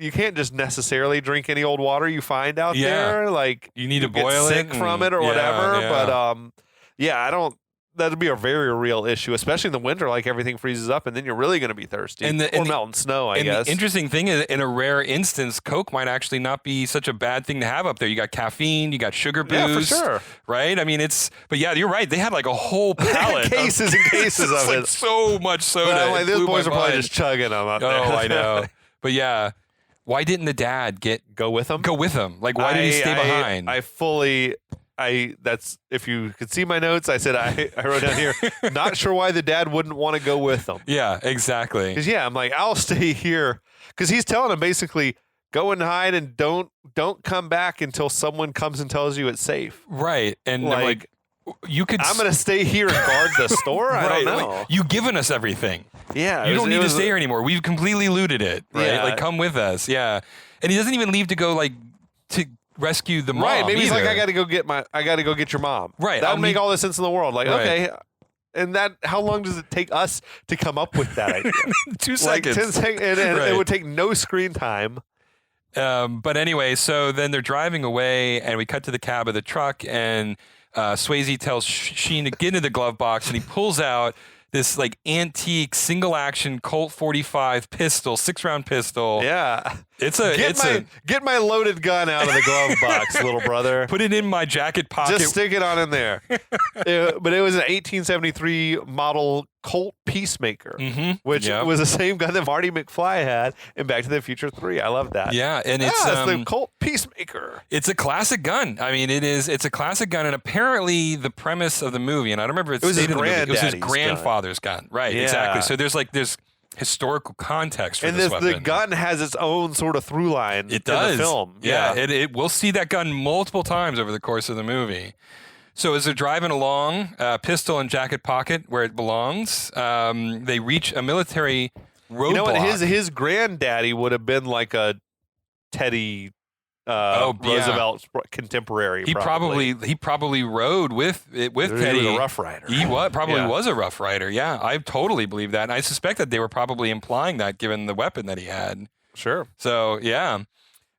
you can't just necessarily drink any old water you find out there. Like, you need to boil get sick from it or whatever. Yeah. But I don't. That'd be a very real issue, especially in the winter. Like, everything freezes up, and then you're really going to be thirsty. Or melting snow, I guess. The interesting thing is, in a rare instance, Coke might actually not be such a bad thing to have up there. You got caffeine, you got sugar boost. Yeah, for sure. Right? I mean, but yeah, you're right. They had like a whole pallet. Cases and cases of like it. So much soda. But I'm like, these boys are probably just chugging them up there. Oh, I know. But yeah. Why didn't the dad go with him? Like, why did he stay behind? That's, if you could see my notes, I said, I wrote down here, not sure why the dad wouldn't want to go with him. Yeah, exactly. Because, I'm like, I'll stay here. Because he's telling him basically, go and hide and don't come back until someone comes and tells you it's safe. Right. And like you could. I'm going to stay here and guard the store? I don't know. Like, you've given us everything. Yeah. You don't need to stay here anymore. We've completely looted it. Right. Yeah. Like, come with us. Yeah. And he doesn't even leave to go to rescue the mom. Right. Maybe he's either. like, I got to go get your mom. Right. That would make all the sense in the world. Like, okay. And how long does it take us to come up with that idea? 2 seconds. 10 seconds. And it would take no screen time. But anyway, so then they're driving away, and we cut to the cab of the truck, and Swayze tells Sheen to get into the glove box, and he pulls out this like antique single action Colt 45 pistol, 6-round pistol. Yeah. Get my loaded gun out of the glove box, little brother. Put it in my jacket pocket. Just stick it on in there. But it was an 1873 model Colt Peacemaker, which was the same gun that Marty McFly had in Back to the Future 3. I love that. Yeah, and it's the Colt Peacemaker. It's a classic gun. I mean, it's a classic gun, and apparently the premise of the movie, and I don't remember it was his grandfather's gun. Right, exactly. So there's historical context for this weapon. The gun has its own sort of through line in the film. Yeah, we'll see that gun multiple times over the course of the movie. So as they're driving along, pistol in jacket pocket where it belongs, they reach a military roadblock. You know what? His granddaddy would have been like a Teddy Roosevelt's contemporary. He probably rode with Teddy. He was a Rough Rider. He was a Rough Rider. Yeah, I totally believe that, and I suspect that they were probably implying that given the weapon that he had. Sure. So yeah.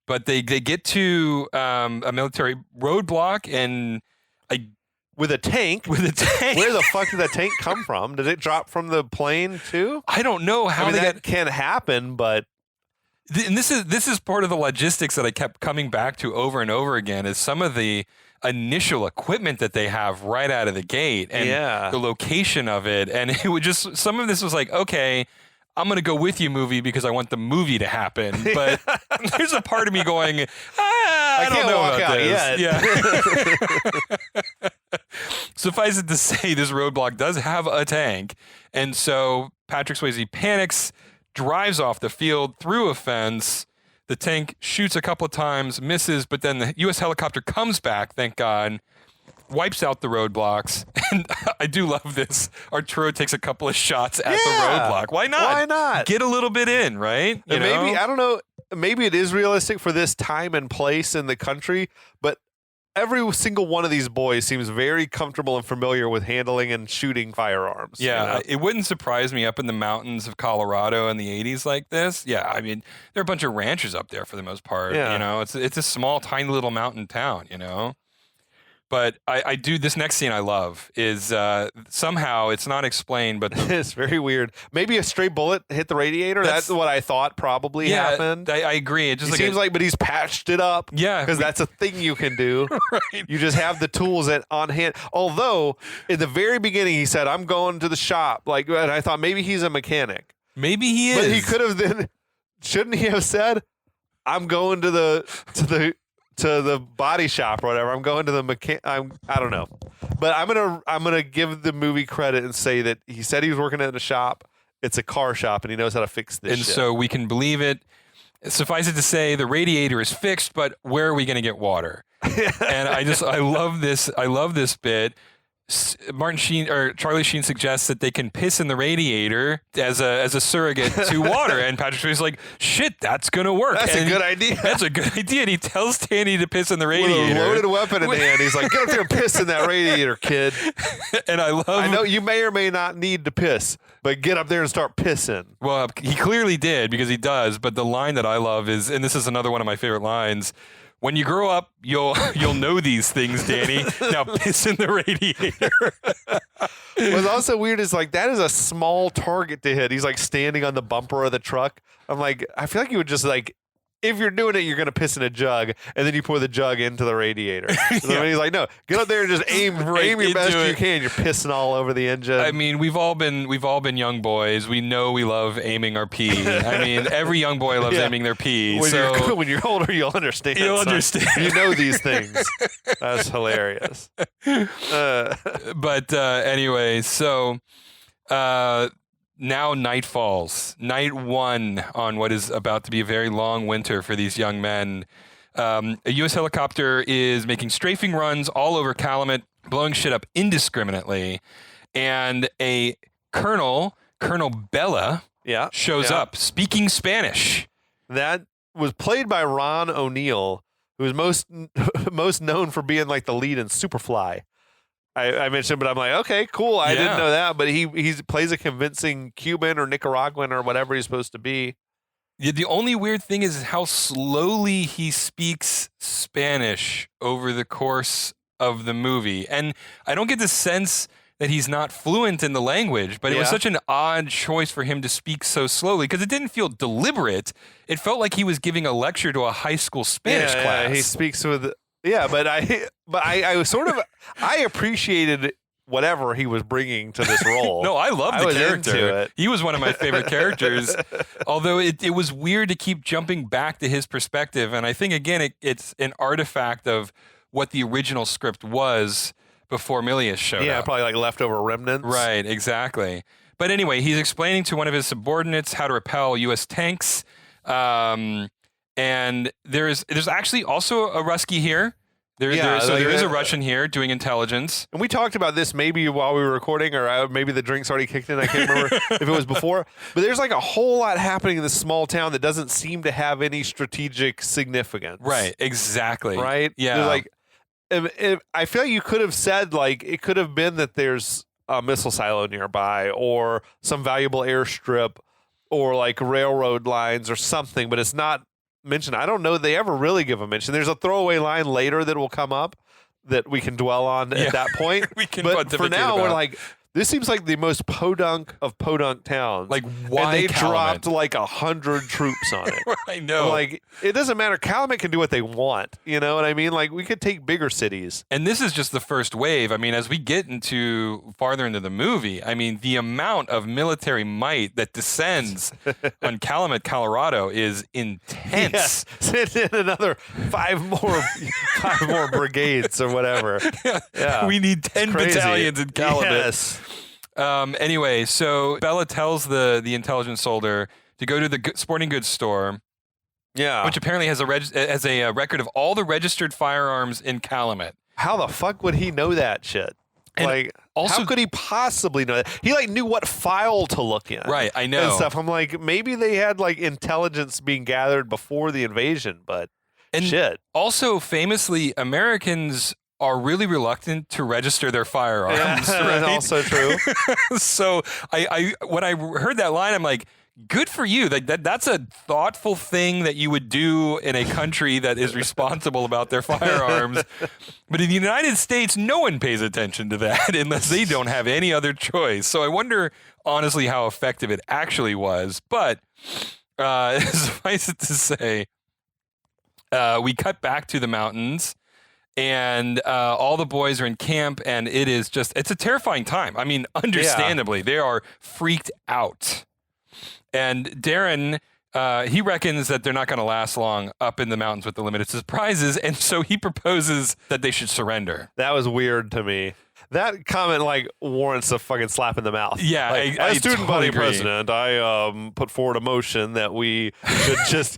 But they get to a military roadblock and with a tank. With a tank. Where the fuck did that tank come from? Did it drop from the plane too? I don't know how that can happen, but and this is part of the logistics that I kept coming back to over and over again. Is some of the initial equipment that they have right out of the gate and the location of it, and it would just some of this was like, okay, I'm going to go with you, movie, because I want the movie to happen. But there's a part of me going, I don't know about this. Yeah. Suffice it to say, this roadblock does have a tank. And so Patrick Swayze panics, drives off the field through a fence. The tank shoots a couple of times, misses, but then the U.S. helicopter comes back, thank God, wipes out the roadblocks. And I do love this. Arturo takes a couple of shots at the roadblock. Why not? Why not? Get a little bit in, right? Maybe, I don't know, maybe it is realistic for this time and place in the country, but every single one of these boys seems very comfortable and familiar with handling and shooting firearms. Yeah, you know? It wouldn't surprise me up in the mountains of Colorado in the 80s like this. Yeah, I mean, there are a bunch of ranchers up there for the most part. Yeah. You know, it's a small, tiny little mountain town, you know? But I do, this next scene I love is somehow it's not explained, but it's very weird. Maybe a stray bullet hit the radiator. That's what I thought probably happened. I agree. It just seems like, but he's patched it up. Yeah, because that's a thing you can do. Right. You just have the tools on hand. Although in the very beginning he said, "I'm going to the shop," and I thought maybe he's a mechanic. Maybe he is. But he could have then. Shouldn't he have said, "I'm going to the body shop or whatever. I'm going to the I don't know." But I'm gonna give the movie credit and say that he said he was working at a shop. It's a car shop, and he knows how to fix this. And so we can believe it. Suffice it to say, the radiator is fixed, but where are we going to get water? And I love this. I love this bit. Charlie Sheen suggests that they can piss in the radiator as a surrogate to water, and Patrick Swayze's like, "Shit, that's gonna work. That's a good idea. That's a good idea." And he tells Tanny to piss in the radiator with a loaded weapon in hand. He's like, "Get up there and piss in that radiator, kid." And I know you may or may not need to piss, but get up there and start pissing. Well, he clearly did because he does. But the line that I love is, and this is another one of my favorite lines. When you grow up, you'll know these things, Danny. Now piss in the radiator. What's also weird is that is a small target to hit. He's standing on the bumper of the truck. I'm like, I feel like you would just if you're doing it, you're going to piss in a jug, and then you pour the jug into the radiator. So he's like, no, get up there and just aim your best you can. You're pissing all over the engine. I mean, we've all been young boys. We know we love aiming our pee. I mean, every young boy loves aiming their pee. When you're older, you'll understand. You'll understand. You know these things. That's hilarious. But anyway, so now night falls. Night one on what is about to be a very long winter for these young men. A U.S. helicopter is making strafing runs all over Calumet, blowing shit up indiscriminately. And a Colonel Bella, shows up speaking Spanish. That was played by Ron O'Neal, who is most known for being the lead in Superfly. I mentioned, but I'm like, okay, cool. I didn't know that, but he plays a convincing Cuban or Nicaraguan or whatever he's supposed to be. Yeah, the only weird thing is how slowly he speaks Spanish over the course of the movie. And I don't get the sense that he's not fluent in the language, but it was such an odd choice for him to speak so slowly because it didn't feel deliberate. It felt like he was giving a lecture to a high school Spanish class. Yeah, he speaks with... Yeah, but I was sort of... I appreciated whatever he was bringing to this role. No, I loved the character. Into it. He was one of my favorite characters. Although it was weird to keep jumping back to his perspective. And I think, again, it's an artifact of what the original script was before Milius showed up. Yeah, probably leftover remnants. Right, exactly. But anyway, he's explaining to one of his subordinates how to repel U.S. tanks. And there's actually also a Rusky here. There is a Russian here doing intelligence. And we talked about this maybe while we were recording, or maybe the drinks already kicked in. I can't remember if it was before. But there's a whole lot happening in this small town that doesn't seem to have any strategic significance. Right, exactly. Right? Yeah. I feel like you could have said, it could have been that there's a missile silo nearby or some valuable airstrip or railroad lines or something, but it's not mention. I don't know they ever really give a mention. There's a throwaway line later that will come up that we can dwell on at that point. We can but for now, about. we're like, this seems like the most podunk of podunk towns. Like, why And they Calumet? dropped like 100 troops on it. I know. Like, it doesn't matter. Calumet can do what they want. You know what I mean? Like, we could take bigger cities. And this is just the first wave. I mean, as we get into farther into the movie, I mean, the amount of military might that descends on Calumet, Colorado is intense. Yes. Send in another five more brigades or whatever. Yeah. We need 10 battalions in Calumet. Yes. Anyway, so Bella tells the intelligence soldier to go to the sporting goods store, which apparently has a record of all the registered firearms in Calumet. How the fuck would he know that shit? And like, also, how could he possibly know that? He like knew what file to look in. Right, I know. And stuff. I'm like, maybe they had like intelligence being gathered before the invasion, but shit. Also, famously, Americans are really reluctant to register their firearms. Yeah, right? that's also true. So I when I heard that line, I'm like, good for you. Like that's a thoughtful thing that you would do in a country that is responsible about their firearms. But in the United States, no one pays attention to that unless they don't have any other choice. So I wonder, honestly, how effective it actually was. But suffice it to say, we cut back to the mountains. And all the boys are in camp, and it's a terrifying time. I mean, understandably, they are freaked out. And Darren, he reckons that they're not going to last long up in the mountains with the limited surprises, and so he proposes that they should surrender. That was weird to me. That comment like warrants a fucking slap in the mouth. Yeah, like, I as student totally body agree. president, I put forward a motion that we should just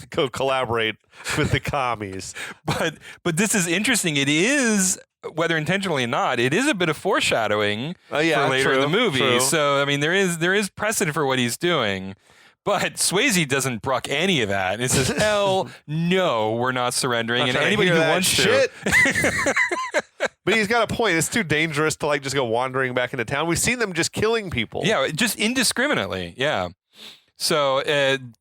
go collaborate with the commies. But this is interesting. It is, whether intentionally or not, it is a bit of foreshadowing for later in the movie. True. So I mean, there is precedent for what he's doing. But Swayze doesn't brook any of that. It says, hell no, we're not surrendering. Not and trying to anybody hear who that wants shit. to. But he's got a point. It's too dangerous to like just go wandering back into town. We've seen them just killing people. Yeah, just indiscriminately. Yeah. So,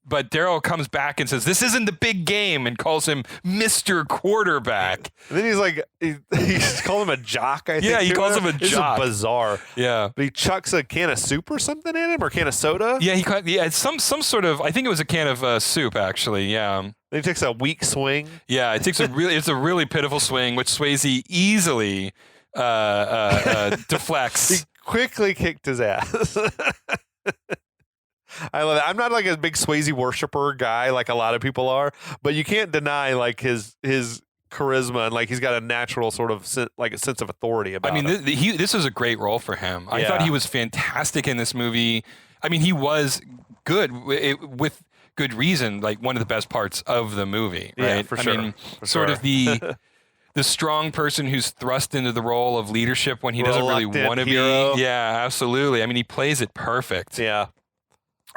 but Daryl comes back and says, this isn't the big game, and calls him Mr. Quarterback. And then he's like, he's calling him a jock, I think. Yeah, he calls him a This jock. is bizarre. Yeah. But he chucks a can of soup or something in him, or a can of soda. Yeah, some sort of, I think it was a can of soup, actually, yeah. Then he takes a weak swing. Yeah, it's a really pitiful swing, which Swayze easily deflects. He quickly kicked his ass. I love it. I'm not like a big Swayze worshiper guy like a lot of people are, but you can't deny like his charisma and like he's got a natural sort of like a sense of authority about him. This was a great role for him. I thought he was fantastic in this movie. I mean, he was good with good reason, like one of the best parts of the movie, right? Yeah, for sure. I mean, sort of the strong person who's thrust into the role of leadership when he doesn't really want to be. Yeah, absolutely. I mean, he plays it perfect. Yeah.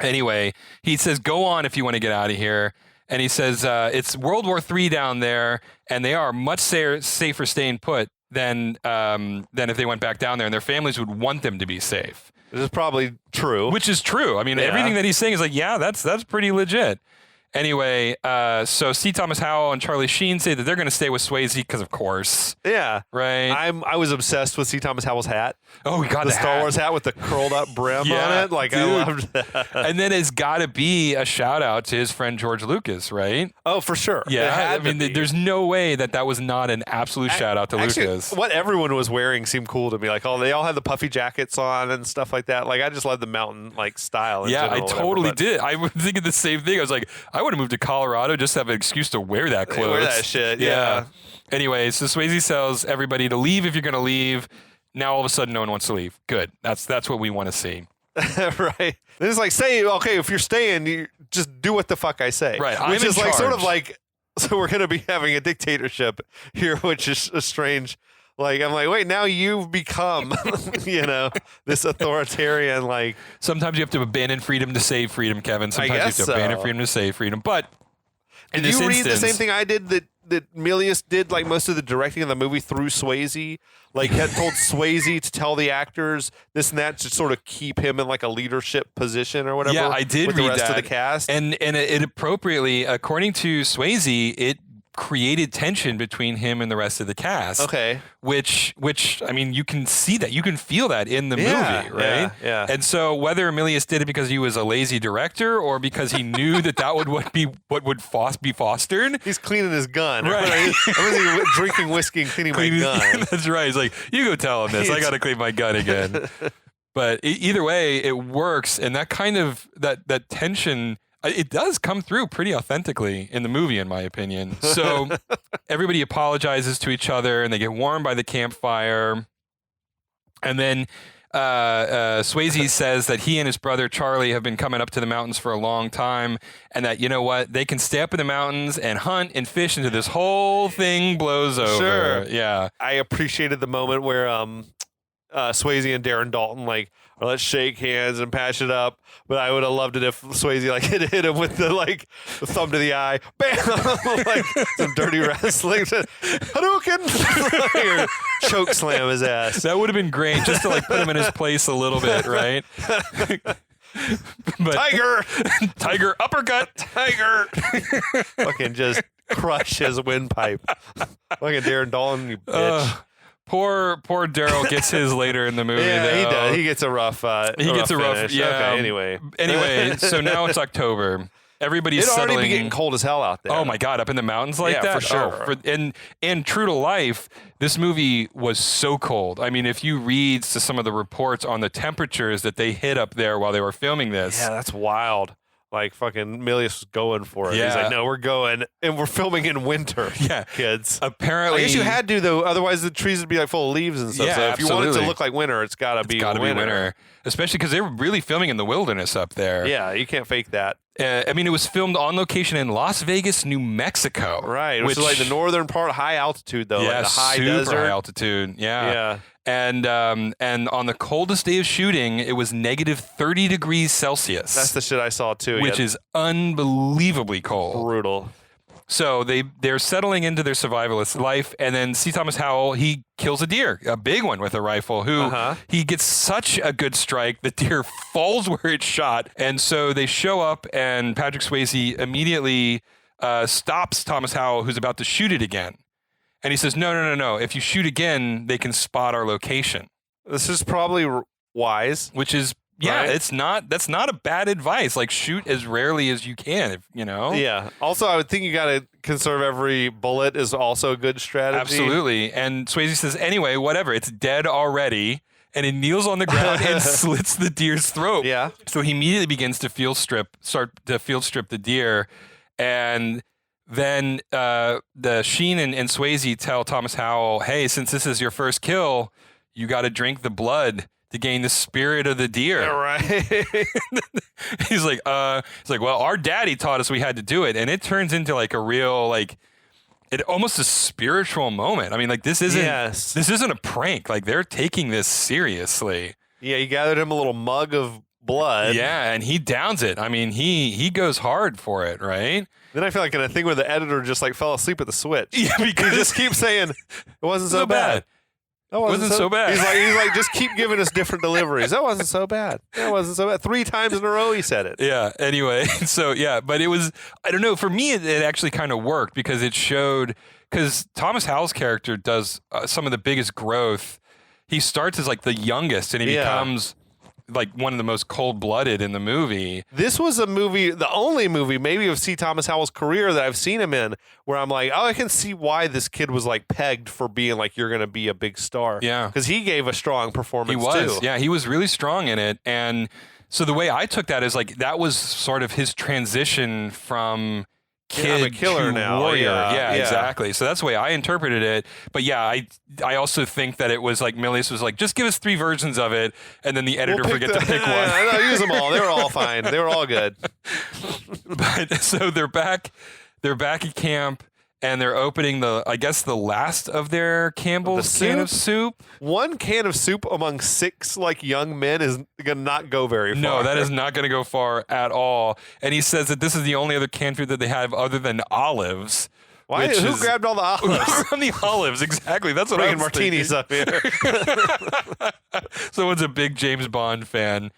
Anyway, he says, go on if you want to get out of here. And he says, it's World War III down there, and they are much safer staying put than if they went back down there, and their families would want them to be safe. This is probably true. Which is true. I mean, everything that he's saying is like, yeah, that's pretty legit. Anyway, so C. Thomas Howell and Charlie Sheen say that they're going to stay with Swayze because, of course. Yeah. Right? I was obsessed with C. Thomas Howell's hat. Oh, we got the Star Wars hat with the curled up brim on it. Like, dude. I loved that. And then it's got to be a shout out to his friend George Lucas, right? Oh, for sure. Yeah. I mean, there's no way that was not an absolute shout out to Lucas. What everyone was wearing seemed cool to me. Like, they all had the puffy jackets on and stuff like that. Like, I just love the mountain like style. In general, I totally did. I was thinking the same thing. I was like, I would have moved to Colorado just to have an excuse to wear that clothes. Wear that shit. Yeah. Anyway, so Swayze tells everybody to leave if you're going to leave. Now all of a sudden, no one wants to leave. Good. That's what we want to see. Right. Then it's like, say, okay, if you're staying, you just do what the fuck I say. Right. Which is like sort of like, so we're going to be having a dictatorship here, which is a strange. Like, I'm like, wait, now you've become, this authoritarian, like. Sometimes you have to abandon freedom to save freedom, Kevin. Sometimes you have to abandon freedom to save freedom. But in did this you read instance, the same thing I did that Milius did like most of the directing of the movie through Swayze? Like had told Swayze to tell the actors this and that to sort of keep him in like a leadership position or whatever. Yeah, I did with read the rest that. of the cast. And it appropriately, according to Swayze, it created tension between him and the rest of the cast. Okay. Which I mean, you can see that, you can feel that in the movie, right? Yeah. And so whether Milius did it because he was a lazy director or because he knew that would be what would be fostered. He's cleaning his gun. Right. I'm really drinking whiskey and cleaning my gun. That's right. He's like, you go tell him this. I got to clean my gun again. But either way, it works, and that kind of that tension. It does come through pretty authentically in the movie, in my opinion. So everybody apologizes to each other, and they get warmed by the campfire. And then Swayze says that he and his brother Charlie have been coming up to the mountains for a long time, and that, you know what, they can stay up in the mountains and hunt and fish until this whole thing blows over. Sure. Yeah. I appreciated the moment where Swayze and Darren Dalton like, let's shake hands and patch it up. But I would have loved it if Swayze like hit him with the thumb to the eye, bam, like some dirty wrestling, Hadouken, choke slam his ass. That would have been great, just to like put him in his place a little bit, right? But, Tiger uppercut, Tiger. Fucking just crush his windpipe. Fucking Darren Dalton, you bitch. Poor Daryl gets his later in the movie. Yeah, though. he does. He gets a rough. He gets a rough. finish. Yeah. Okay, Anyway, so now it's October. Everybody's It'd settling. already be getting cold as hell out there. Oh my God, up in the mountains like that? For sure. And true to life, this movie was so cold. I mean, if you read some of the reports on the temperatures that they hit up there while they were filming this. Yeah, that's wild. Like fucking Milius was going for it. Yeah. He's like, no, we're going, and we're filming in winter. Yeah, kids. Apparently, I guess you had to though, otherwise the trees would be like full of leaves and stuff. Yeah, so if you want it to absolutely. look like winter, it's got to be winter. Especially because they were really filming in the wilderness up there. Yeah, you can't fake that. I mean, it was filmed on location in Las Vegas, New Mexico. Right, which is like the northern part, high altitude though, Yeah, like the high super desert. high altitude. Yeah. Yeah. And on the coldest day of shooting, it was negative 30 degrees Celsius. That's the shit I saw too. Which is unbelievably cold. Brutal. So they're settling into their survivalist life, and then C. Thomas Howell, he kills a deer, a big one with a rifle, who he gets such a good strike, the deer falls where it's shot, and so they show up, and Patrick Swayze immediately stops Thomas Howell, who's about to shoot it again. And he says, no. If you shoot again, they can spot our location. This is probably wise. Which is, yeah, right? that's not a bad advice. Like, shoot as rarely as you can, you know? Yeah. Also, I would think you got to conserve every bullet is also a good strategy. Absolutely. And Swayze says, anyway, whatever, it's dead already. And he kneels on the ground and slits the deer's throat. Yeah. So he immediately begins to field strip the deer. And then the Sheen and Swayze tell Thomas Howell, hey, since this is your first kill, you got to drink the blood to gain the spirit of the deer. Yeah, right. He's like, well, our daddy taught us we had to do it. And it turns into like a real, like, almost a spiritual moment. I mean, like, this isn't a prank. Like, they're taking this seriously. Yeah, he gathered him a little mug of blood. Yeah, and he downs it. I mean, he goes hard for it, right? Then I feel like in a thing where the editor just like fell asleep at the switch. Yeah, because he just keeps saying it wasn't so bad. That wasn't so bad. He's like, just keep giving us different deliveries. That wasn't so bad. That wasn't so bad. 3 times in a row he said it. Yeah. Anyway, so yeah, but it was, I don't know. For me, it actually kind of worked because it showed, because Thomas Howell's character does some of the biggest growth. He starts as like the youngest, and he becomes like one of the most cold-blooded in the movie. This was a movie, the only movie maybe of C. Thomas Howell's career that I've seen him in, where I'm like, oh, I can see why this kid was like pegged for being like, you're going to be a big star. Yeah. Because he gave a strong performance too. Yeah, he was really strong in it. And so the way I took that is like, that was sort of his transition from kid I'm a killer to now. warrior. Yeah, Exactly. So that's the way I interpreted it. But yeah, I also think that it was like Milius was like, just give us 3 versions of it, and then the editor forget to pick one. No, use them all. They were all fine. They were all good. But so they're back at camp, and they're opening the last of their Campbell's can of soup. 1 can of soup among 6 like young men is gonna not go very far. No, that is not going to go far at all. And he says that this is the only other canned food that they have other than olives. Why? Who grabbed all the olives? On the olives, exactly. That's what I was martinis thinking. up here. Someone's a big James Bond fan.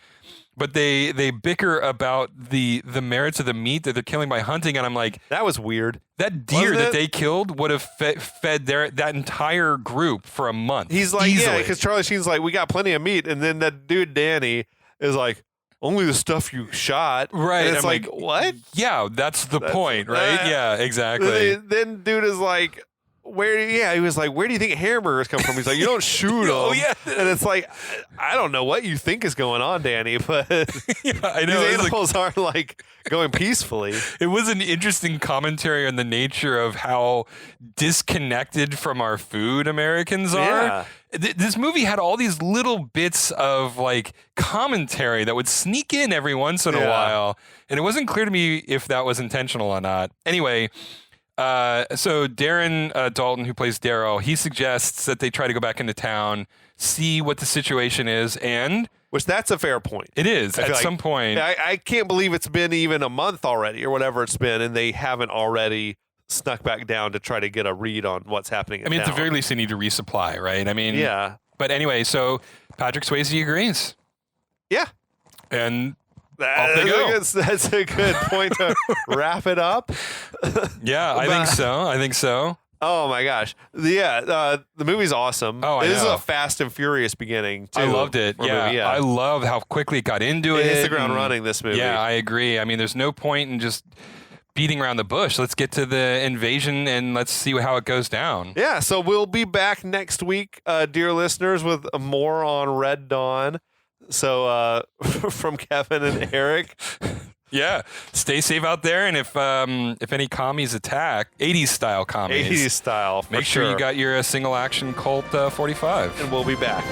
But they bicker about the merits of the meat that they're killing by hunting, and I'm like, that was weird. That deer that they killed would have fed that entire group for a month. He's like, easily. yeah, because Charlie Sheen's like, we got plenty of meat, and then that dude Danny is like, only the stuff you shot. Right. And it's like, what? Yeah, that's the point, right? Yeah, exactly. Then dude is like, he was like, where do you think hamburgers come from? He's like, you don't shoot them. Oh, yeah. And it's like, I don't know what you think is going on, Danny, but yeah, I know. these animals aren't like going peacefully. It was an interesting commentary on the nature of how disconnected from our food Americans are. Yeah. This movie had all these little bits of like commentary that would sneak in every once in a while. And it wasn't clear to me if that was intentional or not. Anyway, so Darren Dalton, who plays Darryl, he suggests that they try to go back into town, see what the situation is, and... Which that's a fair point. It is, at some point. I can't believe it's been even a month already, or whatever it's been, and they haven't already snuck back down to try to get a read on what's happening in town. At the very least, they need to resupply, right? I mean... Yeah. But anyway, so Patrick Swayze agrees. Yeah. And... off they go. That's a good point to wrap it up. Yeah, I think so. Oh my gosh. The movie's awesome. Oh, I know. This is a fast and furious beginning, too. I loved it. Yeah. I love how quickly it got into it. It hits the ground running, this movie. Yeah, I agree. I mean, there's no point in just beating around the bush. Let's get to the invasion and let's see how it goes down. Yeah, so we'll be back next week, dear listeners, with more on Red Dawn. So from Kevin and Eric. Yeah, stay safe out there, and if any commies attack, 80s style commies, 80s style, make sure you got your single action Colt 45. And we'll be back.